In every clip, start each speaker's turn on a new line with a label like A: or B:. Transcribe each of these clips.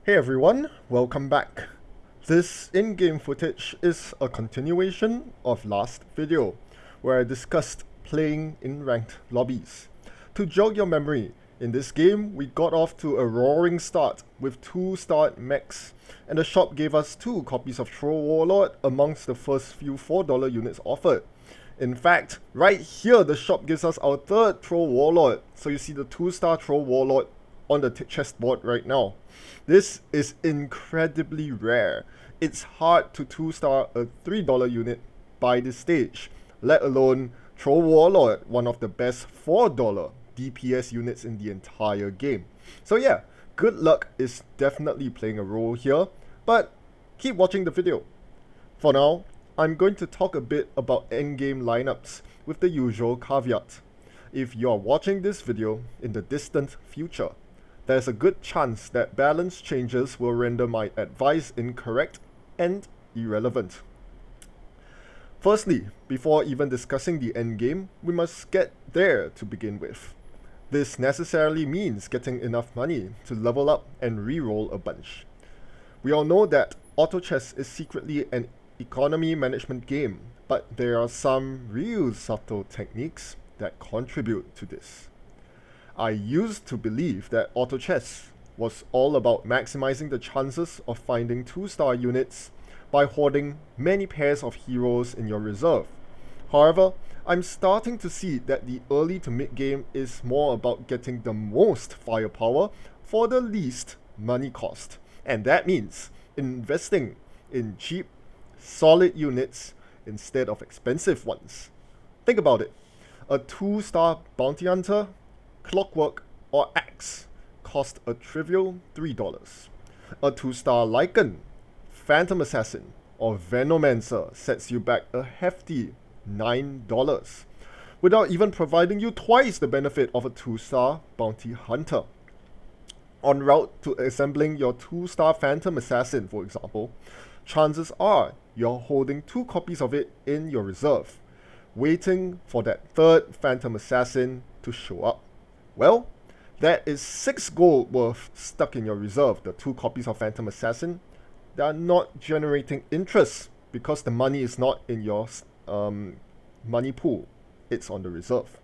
A: Hey everyone, welcome back. This in-game footage is a continuation of last video, where I discussed playing in ranked lobbies. To jog your memory, in this game we got off to a roaring start with 2-star mechs, and the shop gave us 2 copies of Troll Warlord amongst the first few $4 units offered. In fact, right here the shop gives us our 3rd Troll Warlord, so you see the 2-star Troll Warlord on the chessboard right now. This is incredibly rare. It's hard to 2-star a $3 unit by this stage, let alone Troll Warlord, one of the best $4 DPS units in the entire game. So yeah, good luck is definitely playing a role here, but keep watching the video. For now, I'm going to talk a bit about endgame lineups with the usual caveat. If you are watching this video in the distant future, there's a good chance that balance changes will render my advice incorrect and irrelevant. Firstly, before even discussing the endgame, we must get there to begin with. This necessarily means getting enough money to level up and reroll a bunch. We all know that auto chess is secretly an economy management game, but there are some real subtle techniques that contribute to this. I used to believe that auto chess was all about maximizing the chances of finding 2-star units by hoarding many pairs of heroes in your reserve. However, I'm starting to see that the early to mid game is more about getting the most firepower for the least money cost. And that means investing in cheap, solid units instead of expensive ones. Think about it. A 2-star bounty hunter, Clockwork, or Axe cost a trivial $3. A 2-star Lycan, Phantom Assassin, or Venomancer sets you back a hefty $9, without even providing you twice the benefit of a 2-star Bounty Hunter. En route to assembling your 2-star Phantom Assassin, for example, chances are you're holding 2 copies of it in your reserve, waiting for that 3rd Phantom Assassin to show up. Well, that is 6 gold worth stuck in your reserve, the 2 copies of Phantom Assassin. They are not generating interest because the money is not in your money pool, it's on the reserve.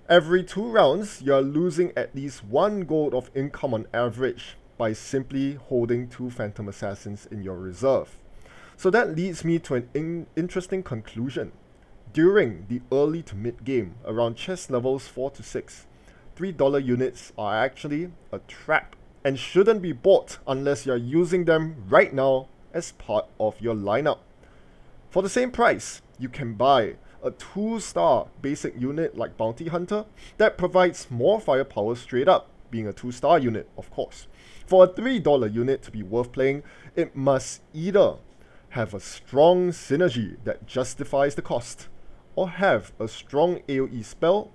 A: Every 2 rounds, you are losing at least 1 gold of income on average by simply holding 2 Phantom Assassins in your reserve. So that leads me to an interesting conclusion. During the early to mid game, around chess levels 4 to 6, $3 units are actually a trap and shouldn't be bought unless you're using them right now as part of your lineup. For the same price, you can buy a 2-star basic unit like Bounty Hunter that provides more firepower straight up, being a 2-star unit, of course. For a $3 unit to be worth playing, it must either have a strong synergy that justifies the cost, or have a strong AoE spell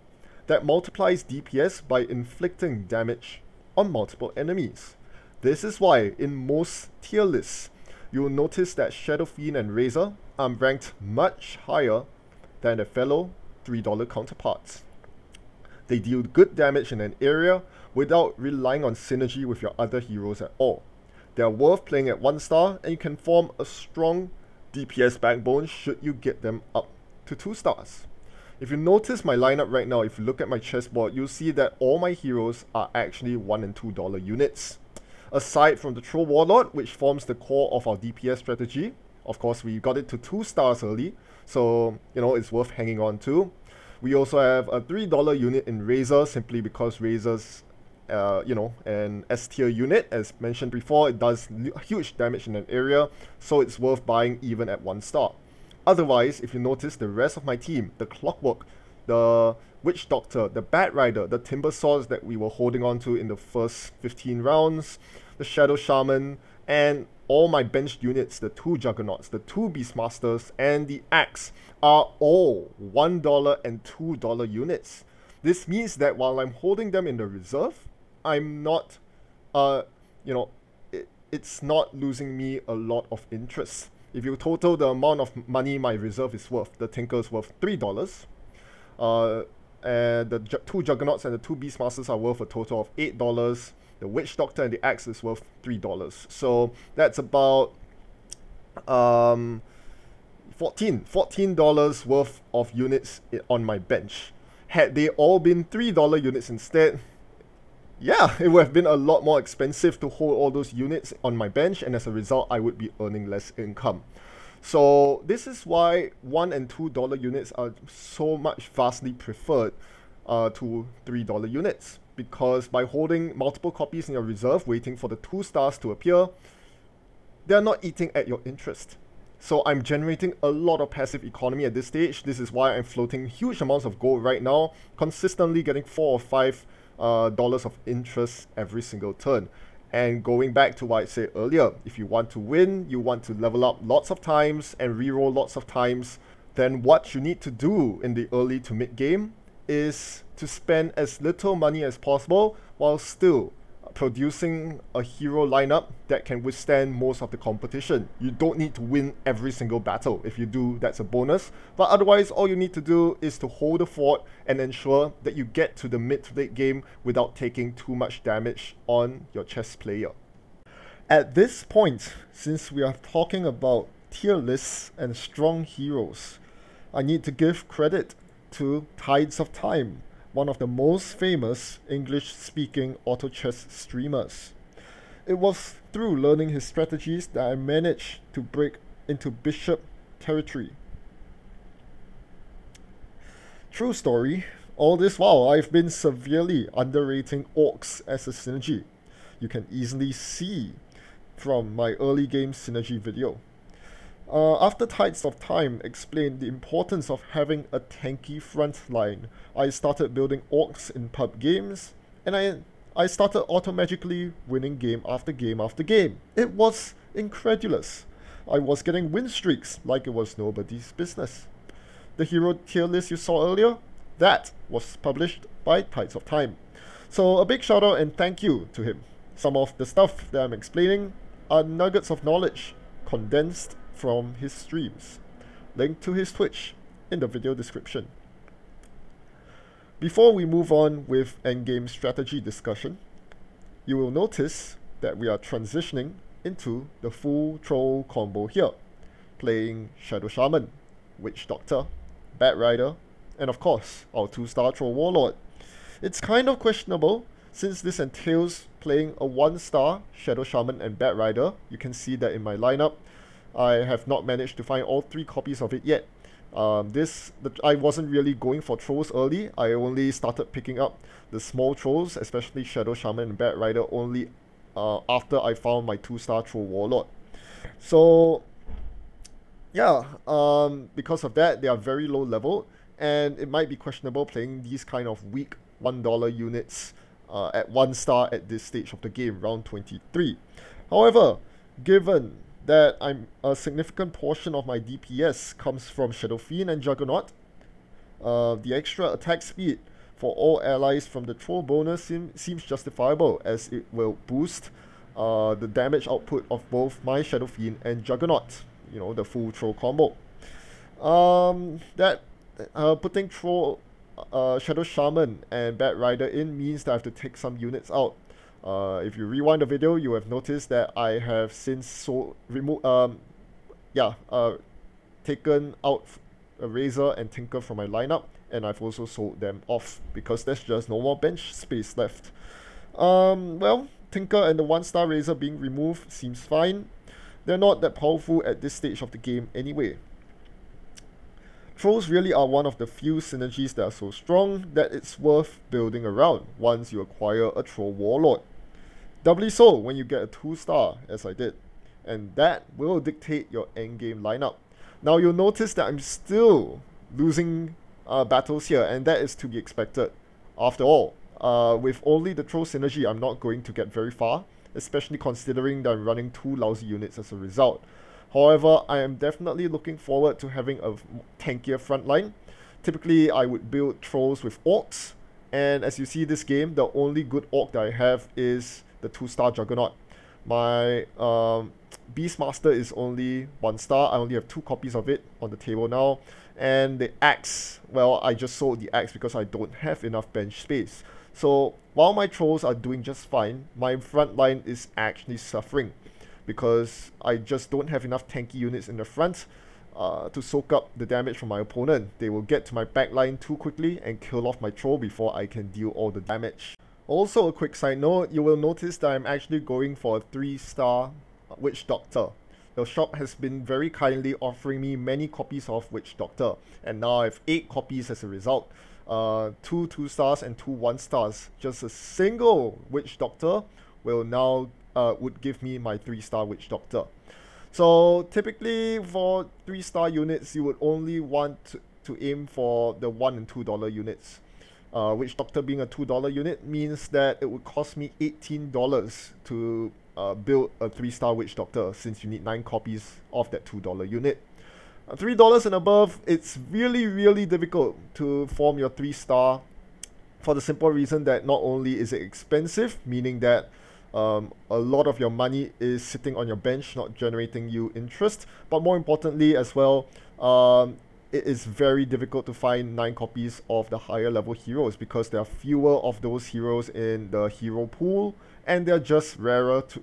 A: that multiplies DPS by inflicting damage on multiple enemies. This is why in most tier lists, you will notice that Shadow Fiend and Razor are ranked much higher than their fellow $3 counterparts. They deal good damage in an area without relying on synergy with your other heroes at all. They are worth playing at 1 star, and you can form a strong DPS backbone should you get them up to 2 stars. If you notice my lineup right now, if you look at my chessboard, you'll see that all my heroes are actually $1 and $2 units. Aside from the Troll Warlord, which forms the core of our DPS strategy. Of course, we got it to 2 stars early, so it's worth hanging on to. We also have a $3 unit in Razor, simply because Razor's an S tier unit. As mentioned before, it does huge damage in an area, so it's worth buying even at 1 star. Otherwise, if you notice the rest of my team, the Clockwork, the Witch Doctor, the Bat Rider, the Timber Swords that we were holding on to in the first 15 rounds, the Shadow Shaman, and all my benched units, the 2 Juggernauts, the 2 Beastmasters, and the Axe, are all $1 and $2 units. This means that while I'm holding them in the reserve, I'm not, it's not losing me a lot of interest. If you total the amount of money my reserve is worth, the Tinker is worth $3. And the 2 Juggernauts and the 2 Beastmasters are worth a total of $8. The Witch Doctor and the Axe is worth $3. So that's about $14 worth of units on my bench. Had they all been $3 units instead, yeah, it would have been a lot more expensive to hold all those units on my bench, and as a result, I would be earning less income. So this is why $1 and $2 units are so much vastly preferred to $3 units, because by holding multiple copies in your reserve, waiting for the 2 stars to appear, they're not eating at your interest. So I'm generating a lot of passive economy at this stage. This is why I'm floating huge amounts of gold right now, consistently getting $4 or $5 dollars of interest every single turn. And going back to what I said earlier, if you want to win, you want to level up lots of times and reroll lots of times, then what you need to do in the early to mid game is to spend as little money as possible while still producing a hero lineup that can withstand most of the competition. You don't need to win every single battle. If you do, that's a bonus. But otherwise, all you need to do is to hold the fort and ensure that you get to the mid to late game without taking too much damage on your chess player. At this point, since we are talking about tier lists and strong heroes, I need to give credit to Tides of Time, one of the most famous English-speaking auto chess streamers. It was through learning his strategies that I managed to break into bishop territory. True story, all this while I've been severely underrating orcs as a synergy. You can easily see from my early game synergy video. After Tides of Time explained the importance of having a tanky front line, I started building orcs in pub games, and I started automagically winning game after game after game. It was incredulous. I was getting win streaks like it was nobody's business. The hero tier list you saw earlier, that was published by Tides of Time. So a big shout out and thank you to him. Some of the stuff that I'm explaining are nuggets of knowledge condensed from his streams. Link to his Twitch in the video description. Before we move on with endgame strategy discussion, you will notice that we are transitioning into the full troll combo here, playing Shadow Shaman, Witch Doctor, Bat Rider, and of course our 2-star Troll Warlord. It's kind of questionable since this entails playing a 1-star Shadow Shaman and Bat Rider. You can see that in my lineup. I have not managed to find all 3 copies of it yet. I wasn't really going for trolls early. I only started picking up the small trolls, especially Shadow Shaman and Bat Rider, only after I found my 2-star Troll Warlord. So yeah, because of that, they are very low level, and it might be questionable playing these kind of weak $1 units at 1 star at this stage of the game, round 23. However, given that a significant portion of my DPS comes from Shadow Fiend and Juggernaut, the extra attack speed for all allies from the troll bonus seems justifiable, as it will boost the damage output of both my Shadow Fiend and Juggernaut, you know, the full troll combo. Putting troll Shadow Shaman and Bat Rider in means that I have to take some units out. If you rewind the video, you have noticed that I have since taken out a Razor and Tinker from my lineup, and I've also sold them off because there's just no more bench space left. Well, Tinker and the 1-star Razor being removed seems fine. They're not that powerful at this stage of the game anyway. Trolls really are one of the few synergies that are so strong that it's worth building around once you acquire a Troll Warlord. Doubly so when you get a 2-star, as I did, and that will dictate your endgame lineup. Now you'll notice that I'm still losing battles here, and that is to be expected. After all, with only the Troll synergy, I'm not going to get very far, especially considering that I'm running 2 lousy units as a result. However, I am definitely looking forward to having a tankier frontline. Typically, I would build trolls with orcs, and as you see this game, the only good orc that I have is the 2-star Juggernaut. My Beastmaster is only 1-star. I only have 2 copies of it on the table now. And the Axe, well, I just sold the Axe because I don't have enough bench space. So while my trolls are doing just fine, my front line is actually suffering because I just don't have enough tanky units in the front to soak up the damage from my opponent. They will get to my back line too quickly and kill off my troll before I can deal all the damage. Also, a quick side note, you will notice that I'm actually going for a 3-star Witch Doctor. The shop has been very kindly offering me many copies of Witch Doctor, and now I have 8 copies as a result. 2 2-stars and 2 1-stars. Just a single Witch Doctor will now would give me my 3-star Witch Doctor. So typically for 3-star units, you would only want to aim for the $1 and $2 units. Witch Doctor being a $2 unit means that it would cost me $18 to build a 3-star Witch Doctor, since you need 9 copies of that $2 unit. $3 and above, it's really difficult to form your 3-star, for the simple reason that not only is it expensive, meaning that a lot of your money is sitting on your bench, not generating you interest, but more importantly as well, it is very difficult to find 9 copies of the higher level heroes because there are fewer of those heroes in the hero pool, and they're just rarer to,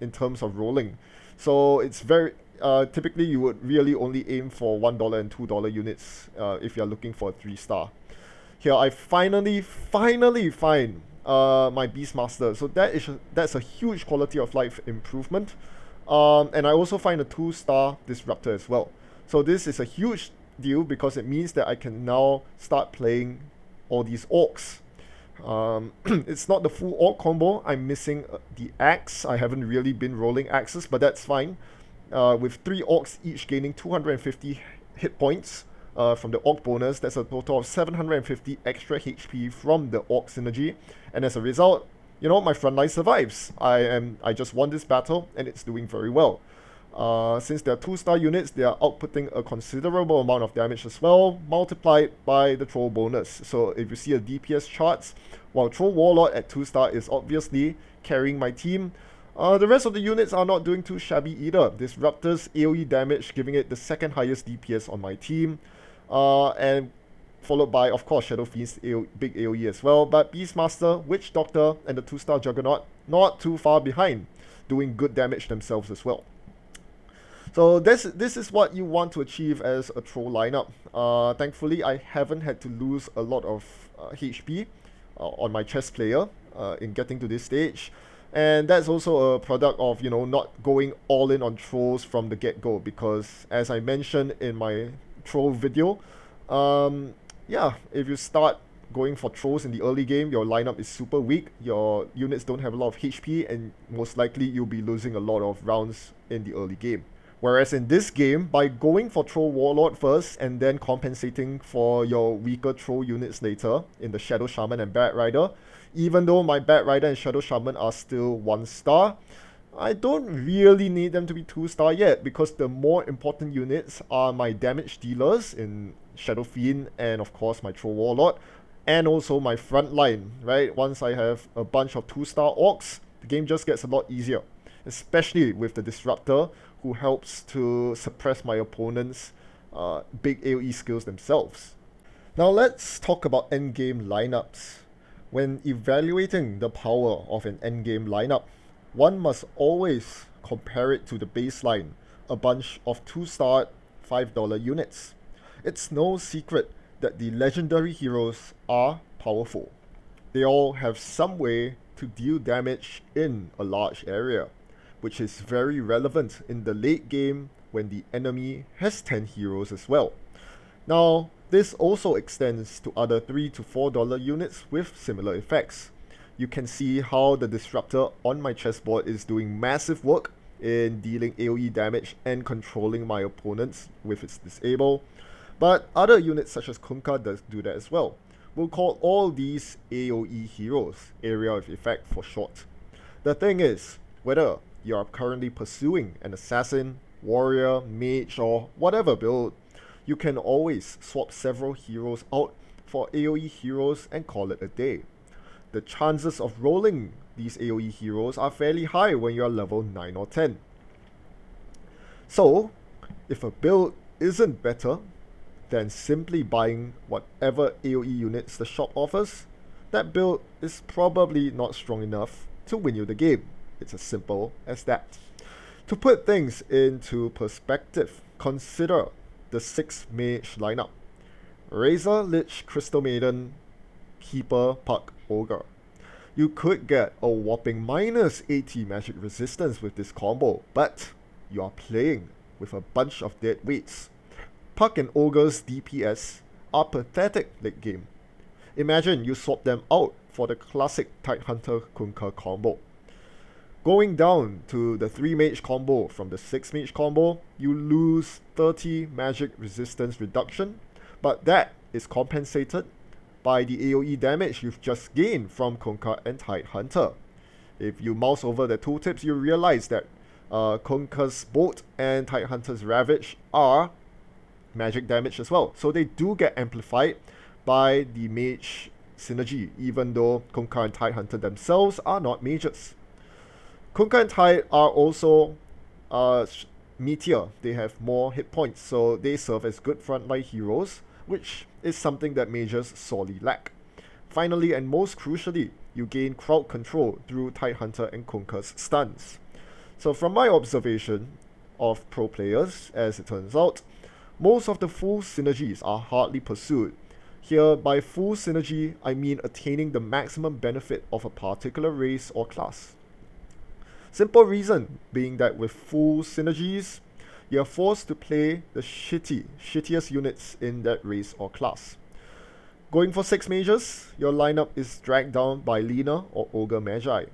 A: in terms of rolling. So it's very typically you would really only aim for $1 and $2 units if you're looking for a 3-star. Here I finally find my Beastmaster, so that's a huge quality of life improvement, and I also find a 2-star Disruptor as well. So this is a huge deal because it means that I can now start playing all these orcs. It's not the full orc combo. I'm missing the axe. I haven't really been rolling axes, but that's fine. With 3 orcs each gaining 250 hit points from the orc bonus, that's a total of 750 extra HP from the orc synergy, and as a result, you know, my frontline survives. I just won this battle and it's doing very well. Since they're 2-star units, they are outputting a considerable amount of damage as well, multiplied by the troll bonus. So if you see a DPS charts, while Troll Warlord at 2-star is obviously carrying my team, the rest of the units are not doing too shabby either. Disruptor's AoE damage giving it the 2nd highest DPS on my team, and followed by, of course, Shadow Fiend's big AoE as well. But Beastmaster, Witch Doctor, and the 2-star Juggernaut not too far behind, doing good damage themselves as well. So this is what you want to achieve as a troll lineup. Thankfully, I haven't had to lose a lot of HP on my chess player in getting to this stage. And that's also a product of, you know, not going all in on trolls from the get-go, because as I mentioned in my troll video, yeah, if you start going for trolls in the early game, your lineup is super weak, your units don't have a lot of HP, and most likely you'll be losing a lot of rounds in the early game. Whereas in this game, by going for Troll Warlord first and then compensating for your weaker troll units later in the Shadow Shaman and Bat Rider, even though my Bat Rider and Shadow Shaman are still 1-star, I don't really need them to be 2-star yet, because the more important units are my damage dealers in Shadow Fiend and of course my Troll Warlord, and also my front line, right? Once I have a bunch of 2-star orcs, the game just gets a lot easier, especially with the Disruptor, who helps to suppress my opponent's big AoE skills themselves. Now let's talk about endgame lineups. When evaluating the power of an endgame lineup, one must always compare it to the baseline, a bunch of 2-star $5 units. It's no secret that the legendary heroes are powerful. They all have some way to deal damage in a large area, which is very relevant in the late game when the enemy has 10 heroes as well. Now, this also extends to other $3 to $4 units with similar effects. You can see how the Disruptor on my chessboard is doing massive work in dealing AoE damage and controlling my opponents with its disable, but other units such as Kunkka does do that as well. We'll call all these AoE heroes, area of effect for short. The thing is, whether you are currently pursuing an assassin, warrior, mage, or whatever build, you can always swap several heroes out for AoE heroes and call it a day. The chances of rolling these AoE heroes are fairly high when you are level 9 or 10. So, if a build isn't better than simply buying whatever AoE units the shop offers, that build is probably not strong enough to win you the game. It's as simple as that. To put things into perspective, consider the 6 mage lineup. Razor, Lich, Crystal Maiden, Keeper, Puck, Ogre. You could get a whopping minus 80 magic resistance with this combo, but you are playing with a bunch of dead weights. Puck and Ogre's DPS are pathetic late game. Imagine you swap them out for the classic Tidehunter Kunkka combo. Going down to the 3 mage combo from the 6 mage combo, you lose 30 magic resistance reduction, but that is compensated by the AoE damage you've just gained from Kunkka and Tidehunter. If you mouse over the tooltips, you realize that Kunkka's Bolt and Tidehunter's Ravage are magic damage as well. So they do get amplified by the mage synergy, even though Kunkka and Tidehunter themselves are not mages. Kunkka and Tide are also meteor. They have more hit points, so they serve as good frontline heroes, which is something that mages sorely lack. Finally, and most crucially, you gain crowd control through Tidehunter and Kunkka's stuns. So from my observation of pro players, as it turns out, most of the full synergies are hardly pursued. Here, by full synergy, I mean attaining the maximum benefit of a particular race or class. Simple reason being that with full synergies, you are forced to play the shittiest units in that race or class. Going for 6 mages, your lineup is dragged down by Lina or Ogre Magi.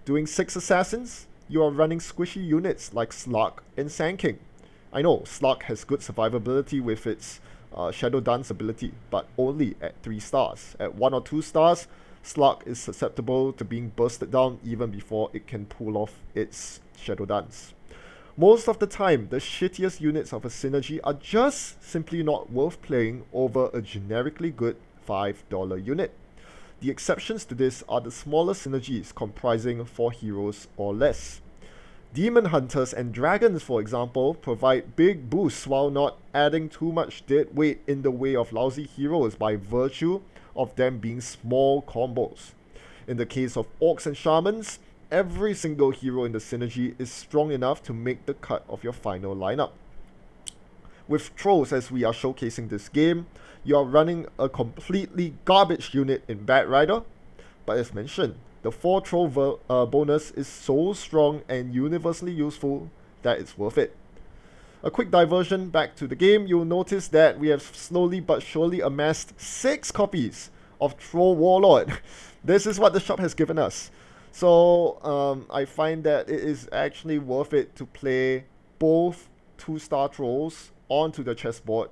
A: Doing 6 assassins, you are running squishy units like Slark and Sand King. I know, Slark has good survivability with its Shadow Dance ability, but only at 3 stars. At 1 or 2 stars, Slark is susceptible to being bursted down even before it can pull off its Shadow Dance. Most of the time, the shittiest units of a synergy are just simply not worth playing over a generically good $5 unit. The exceptions to this are the smaller synergies comprising 4 heroes or less. Demon Hunters and Dragons, for example, provide big boosts while not adding too much dead weight in the way of lousy heroes by virtue of them being small combos. In the case of Orcs and Shamans, every single hero in the synergy is strong enough to make the cut of your final lineup. With Trolls, as we are showcasing this game, you are running a completely garbage unit in Bat Rider, but as mentioned, the 4 Troll bonus is so strong and universally useful that it's worth it. A quick diversion back to the game, you'll notice that we have slowly but surely amassed 6 copies of Troll Warlord. This is what the shop has given us. So I find that it is actually worth it to play both 2-star trolls onto the chessboard.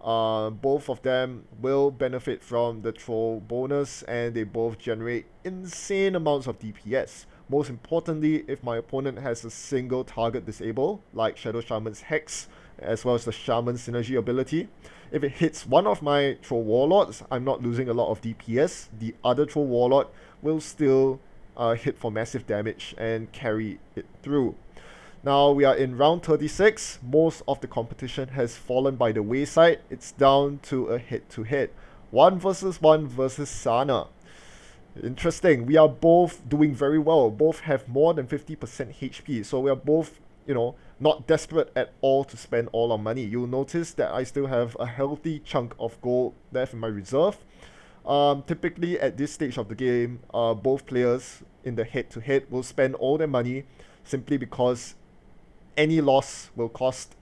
A: Both of them will benefit from the troll bonus, and they both generate insane amounts of DPS. Most importantly, if my opponent has a single target disable, like Shadow Shaman's Hex, as well as the Shaman Synergy ability, if it hits one of my Troll Warlords, I'm not losing a lot of DPS. The other Troll Warlord will still hit for massive damage and carry it through. Now we are in round 36. Most of the competition has fallen by the wayside. It's down to a head-to-head. 1 versus 1 versus Sana. Interesting. We are both doing very well. Both have more than 50% HP. So we are both, not desperate at all to spend all our money. You'll notice that I still have a healthy chunk of gold left in my reserve. Typically at this stage of the game, both players in the head-to-head will spend all their money simply because any loss will cost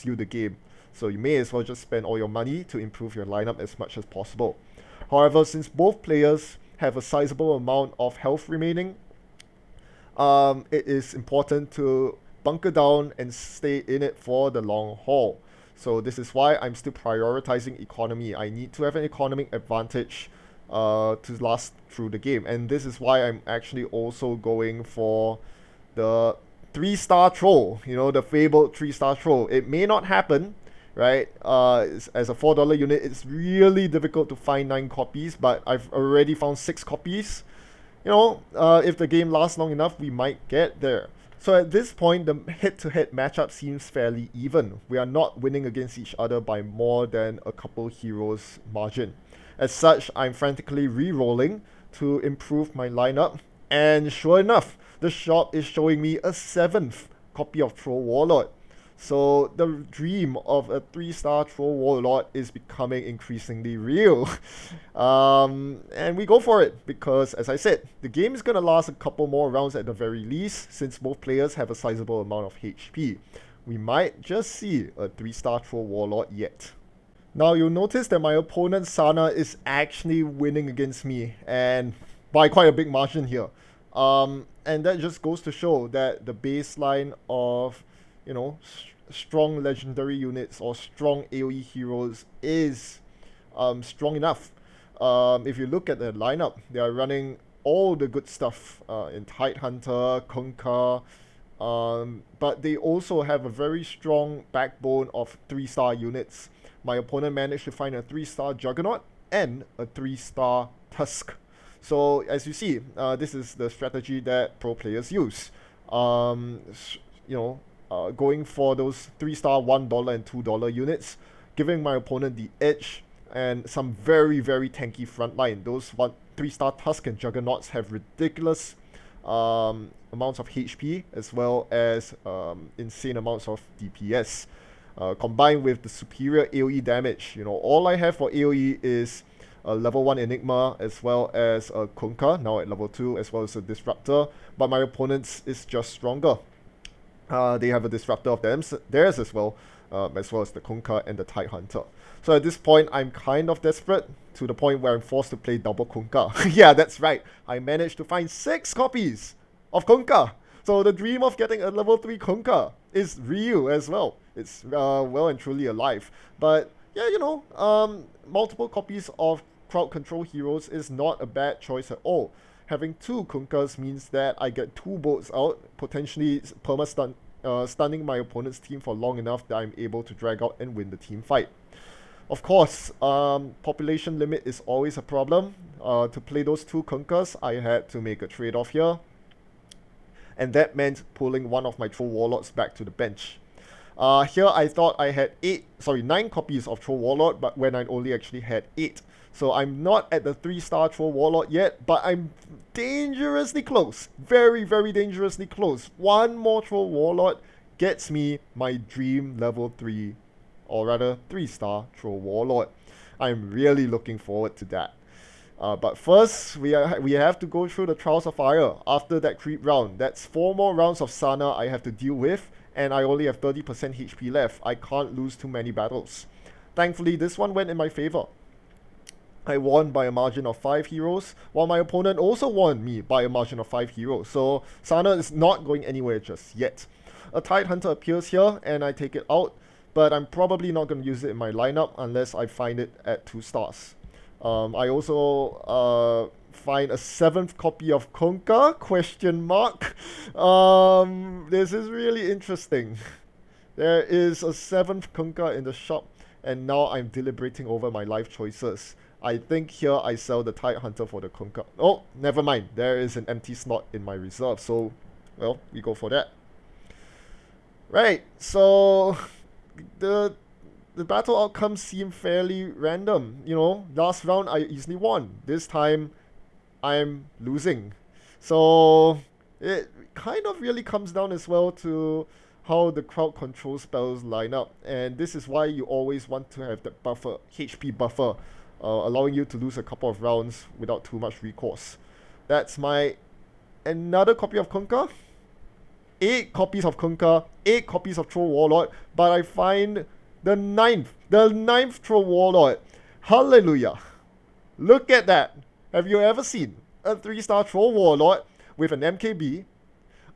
A: you the game. So you may as well just spend all your money to improve your lineup as much as possible. However, since both players have a sizable amount of health remaining, it is important to bunker down and stay in it for the long haul. So this is why I'm still prioritizing economy. I need to have an economic advantage to last through the game. And this is why I'm actually also going for the 3-star troll, the fabled 3-star troll. It may not happen, right? As a $4 unit, it's really difficult to find 9 copies, but I've already found 6 copies. If the game lasts long enough, we might get there. So at this point, the head-to-head matchup seems fairly even. We are not winning against each other by more than a couple heroes margin. As such, I'm frantically re-rolling to improve my lineup, and sure enough, the shop is showing me a 7th copy of Troll Warlord. So the dream of a 3-star Troll Warlord is becoming increasingly real. And we go for it because, as I said, the game is going to last a couple more rounds at the very least, since both players have a sizable amount of HP. We might just see a 3-star Troll Warlord yet. Now you'll notice that my opponent Sana is actually winning against me, and by quite a big margin here. And that just goes to show that the baseline of, you know, strong legendary units or strong AoE heroes is strong enough. If you look at the lineup, they are running all the good stuff in Tidehunter, Kunkka, but they also have a very strong backbone of 3-star units. My opponent managed to find a 3-star Juggernaut and a 3-star Tusk. So as you see, this is the strategy that pro players use. Going for those 3-star $1 and $2 units, giving my opponent the edge and some very, very tanky frontline. Those 3-star Tusk and Juggernauts have ridiculous amounts of HP as well as insane amounts of DPS. Combined with the superior AoE damage. You know, all I have for AoE is a level 1 Enigma as well as a Kunkka, now at level 2, as well as a Disruptor, but my opponent's is just stronger. They have a Disruptor of theirs as well as the Kunkka and the Tidehunter. So at this point, I'm kind of desperate, to the point where I'm forced to play double Kunkka. Yeah, that's right. I managed to find 6 copies of Kunkka. So the dream of getting a level 3 Kunkka is real as well. It's well and truly alive. But yeah, you know, multiple copies of crowd control heroes is not a bad choice at all. Having 2 Kunkkas means that I get 2 bolts out, potentially stunning my opponent's team for long enough that I'm able to drag out and win the team fight. Of course, population limit is always a problem. To play those 2 Kunkkas, I had to make a trade-off here. And that meant pulling one of my Troll Warlords back to the bench. Here I thought I had 9 copies of Troll Warlord, but when I only actually had 8. So I'm not at the 3-star Troll Warlord yet, but I'm dangerously close. Very, very dangerously close. One more Troll Warlord gets me my dream level 3, or rather 3-star Troll Warlord. I'm really looking forward to that. But first, we have to go through the Trials of Fire after that creep round. That's 4 more rounds of Sana I have to deal with, and I only have 30% HP left. I can't lose too many battles. Thankfully, this one went in my favor. I won by a margin of 5 heroes, while my opponent also won me by a margin of 5 heroes. So Sana is not going anywhere just yet. A Tidehunter appears here, and I take it out, but I'm probably not going to use it in my lineup unless I find it at 2 stars. I also find a 7th copy of Kunkka, question mark. This is really interesting. There is a 7th Kunkka in the shop, and now I'm deliberating over my life choices. I think here I sell the Tidehunter for the Kunkka. Oh, never mind. There is an empty slot in my reserve, so, well, we go for that. Right, so the battle outcomes seem fairly random. You know, last round I easily won. This time, I'm losing. So it kind of really comes down as well to how the crowd control spells line up. And this is why you always want to have that buffer, HP buffer, allowing you to lose a couple of rounds without too much recourse. That's my another copy of Kunkka. 8 copies of Kunkka, 8 copies of Troll Warlord, but I find the ninth Troll Warlord. Hallelujah. Look at that. Have you ever seen a 3-star Troll Warlord with an MKB,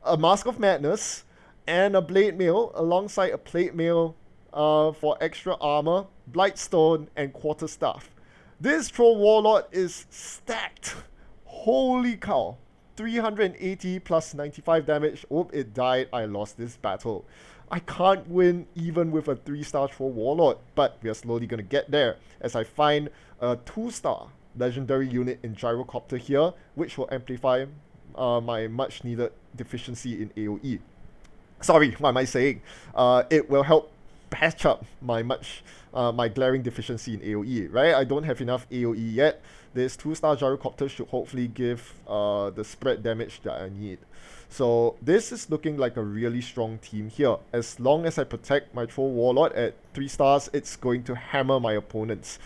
A: a Mask of Madness, and a Blade Mail alongside a Plate Mail for extra armor, Blightstone, and Quarterstaff? This Troll Warlord is stacked. Holy cow. 380 plus 95 damage. Oh, it died. I lost this battle. I can't win even with a 3-star Troll Warlord, but we are slowly going to get there as I find a 2-star legendary unit in Gyrocopter here, which will amplify my much needed deficiency in AoE. Sorry, what am I saying? It will help patch up my my glaring deficiency in AoE, right? I don't have enough AoE yet. This 2-star gyrocopter should hopefully give the spread damage that I need. So this is looking like a really strong team here. As long as I protect my Troll Warlord at 3 stars, it's going to hammer my opponents.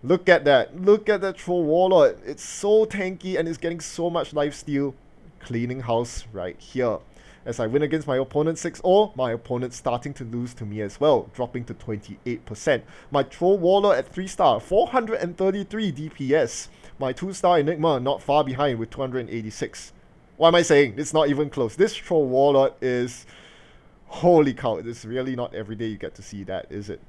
A: Look at that. Look at that Troll Warlord. It's so tanky and it's getting so much lifesteal. Cleaning house right here. As I win against my opponent 6-0, my opponent's starting to lose to me as well, dropping to 28%. My Troll Warlord at 3-star, 433 DPS. My 2-star Enigma not far behind with 286. What am I saying? It's not even close. This Troll Warlord is... Holy cow, it's really not every day you get to see that, is it?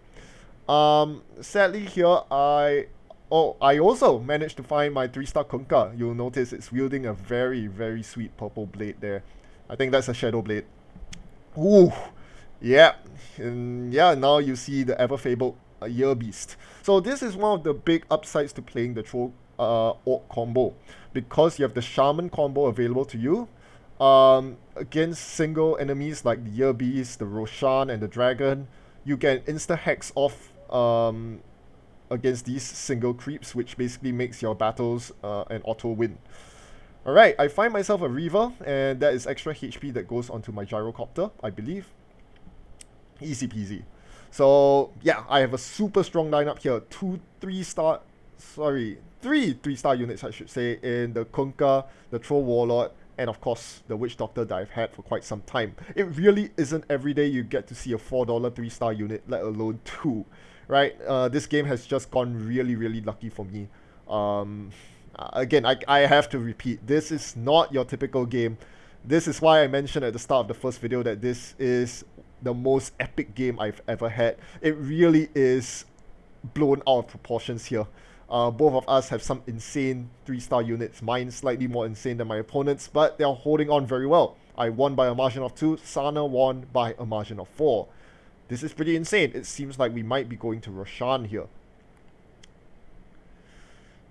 A: Sadly here, I also managed to find my 3-star Kunkka. You'll notice it's wielding a very, very sweet purple blade there. I think that's a Shadow Blade. Ooh, yeah. And yeah, now you see the ever-fabled Year Beast. So this is one of the big upsides to playing the Troll Orc combo. Because you have the Shaman combo available to you, against single enemies like the Year Beast, the Roshan, and the Dragon, you can insta-hex off against these single creeps, which basically makes your battles an auto win. Alright, I find myself a Reaver, and that is extra HP that goes onto my Gyrocopter, I believe. Easy peasy. So, yeah, I have a super strong lineup here. Three 3-star units, I should say, in the Kunkka, the Troll Warlord, and of course, the Witch Doctor that I've had for quite some time. It really isn't every day you get to see a $4 3-star unit, let alone 2, right? This game has just gone really, really lucky for me. Again, I have to repeat, this is not your typical game. This is why I mentioned at the start of the first video that this is the most epic game I've ever had. It really is blown out of proportions here. Both of us have some insane 3-star units. Mine slightly more insane than my opponent's, but they're holding on very well. I won by a margin of 2, Sana won by a margin of 4. This is pretty insane. It seems like we might be going to Roshan here.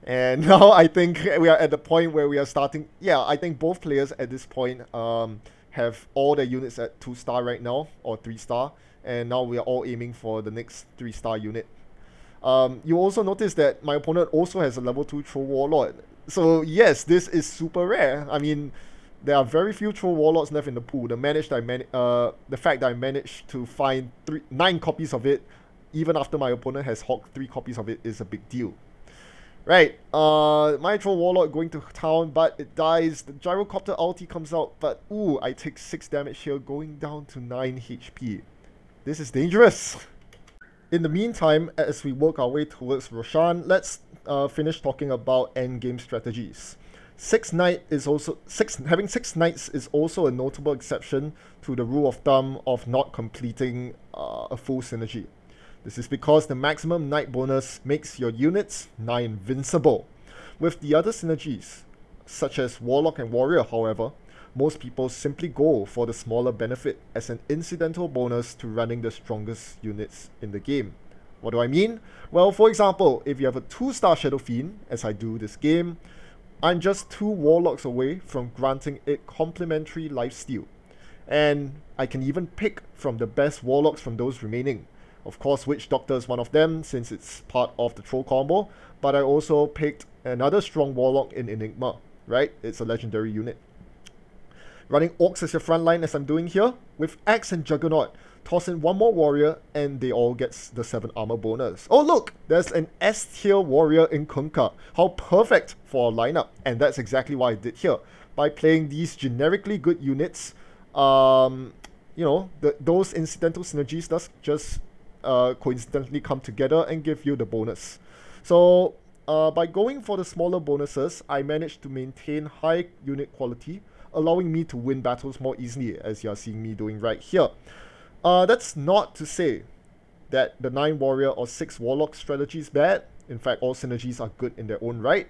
A: And now I think we are at the point where we are starting... Yeah, I think both players at this point have all their units at 2-star right now, or 3-star. And now we are all aiming for the next 3-star unit. You also notice that my opponent also has a level 2 Troll Warlord. So yes, this is super rare. I mean, there are very few Troll Warlords left in the pool. The fact that I managed to find 9 copies of it, even after my opponent has hogged 3 copies of it, is a big deal. Right, my Troll Warlord going to town, but it dies. The Gyrocopter ulti comes out, but ooh, I take 6 damage here, going down to 9 HP. This is dangerous. In the meantime, as we work our way towards Roshan, let's finish talking about endgame strategies. Having 6 knights is also a notable exception to the rule of thumb of not completing a full synergy. This is because the maximum knight bonus makes your units nigh invincible. With the other synergies, such as Warlock and Warrior, however, most people simply go for the smaller benefit as an incidental bonus to running the strongest units in the game. What do I mean? Well, for example, if you have a 2-star Shadow Fiend, as I do this game, I'm just 2 Warlocks away from granting it complementary lifesteal. And I can even pick from the best Warlocks from those remaining. Of course, Witch Doctor is one of them since it's part of the Troll combo, but I also picked another strong Warlock in Enigma, right? It's a legendary unit. Running Orcs as your front line as I'm doing here, with Axe and Juggernaut, toss in 1 more Warrior and they all get the 7 armor bonus. Oh look, there's an S-tier Warrior in Kunkka. How perfect for our lineup, and that's exactly what I did here. By playing these generically good units, you know, those incidental synergies does just coincidentally come together and give you the bonus. So by going for the smaller bonuses, I managed to maintain high unit quality, allowing me to win battles more easily, as you are seeing me doing right here. That's not to say that the 9 Warrior or 6 Warlock strategy is bad. In fact, all synergies are good in their own right.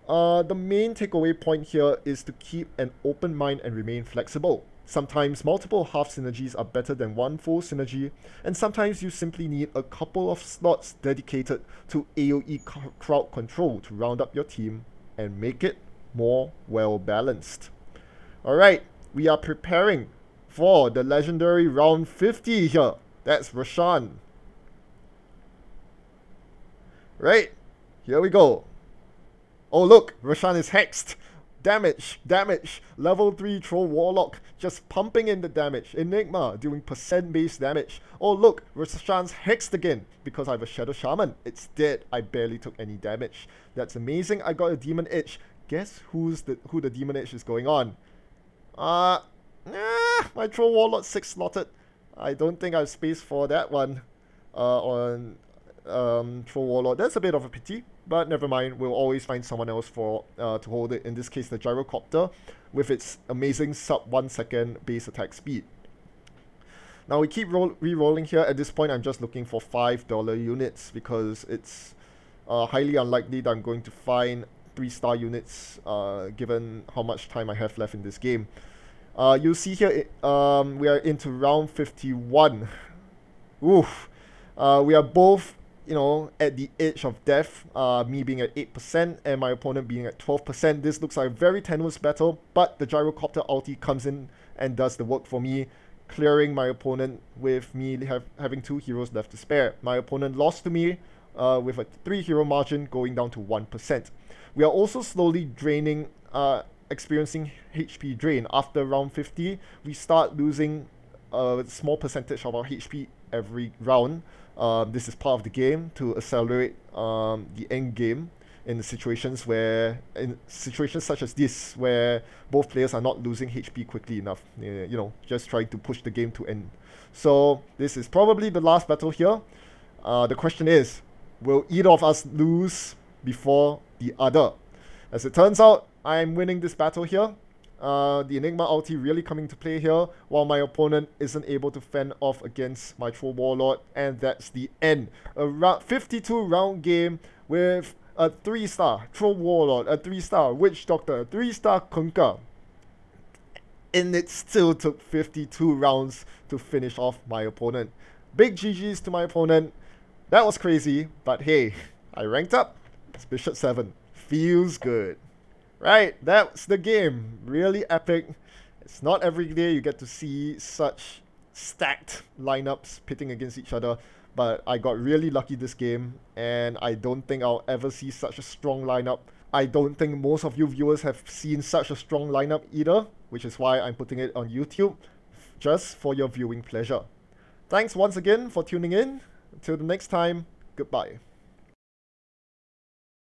A: The main takeaway point here is to keep an open mind and remain flexible. Sometimes multiple half synergies are better than 1 full synergy, and sometimes you simply need a couple of slots dedicated to AoE crowd control to round up your team and make it more well balanced. Alright, we are preparing for the legendary round 50 here. That's Roshan. Right, here we go. Oh look, Roshan is hexed. Damage, damage. Level 3 Troll Warlock just pumping in the damage. Enigma doing percent-based damage. Oh look, Roshan's hexed again because I have a Shadow Shaman. It's dead. I barely took any damage. That's amazing. I got a Demon Edge. Guess who the Demon Edge is going on? My Troll Warlock 6 slotted. I don't think I have space for that one on Troll Warlord. That's a bit of a pity, but never mind. We'll always find someone else for to hold it. In this case, the Gyrocopter with its amazing sub 1 second base attack speed. Now we keep re-rolling here. At this point, I'm just looking for $5 units because it's highly unlikely that I'm going to find 3-star units given how much time I have left in this game. You'll see here we are into round 51. Oof. We are both, you know, at the edge of death, me being at 8% and my opponent being at 12%. This looks like a very tenuous battle, but the Gyrocopter ulti comes in and does the work for me, clearing my opponent with me having 2 heroes left to spare. My opponent lost to me with a 3-hero margin going down to 1%. We are also slowly draining, experiencing HP drain. After round 50, we start losing a small percentage of our HP every round. This is part of the game to accelerate the end game in situations such as this, where both players are not losing HP quickly enough. You know, just trying to push the game to end. So this is probably the last battle here. The question is, will either of us lose before the other? As it turns out, I'm winning this battle here. The Enigma ulti really coming to play here, while my opponent isn't able to fend off against my Troll Warlord, and that's the end. A 52 round game with a 3-star Troll Warlord, a 3-star Witch Doctor, a 3-star Kunkka. And it still took 52 rounds to finish off my opponent. Big GG's to my opponent. That was crazy, but hey, I ranked up. It's Bishop 7. Feels good. Right, that's the game. Really epic. It's not every day you get to see such stacked lineups pitting against each other, but I got really lucky this game, and I don't think I'll ever see such a strong lineup. I don't think most of you viewers have seen such a strong lineup either, which is why I'm putting it on YouTube, just for your viewing pleasure. Thanks once again for tuning in. Until the next time, goodbye.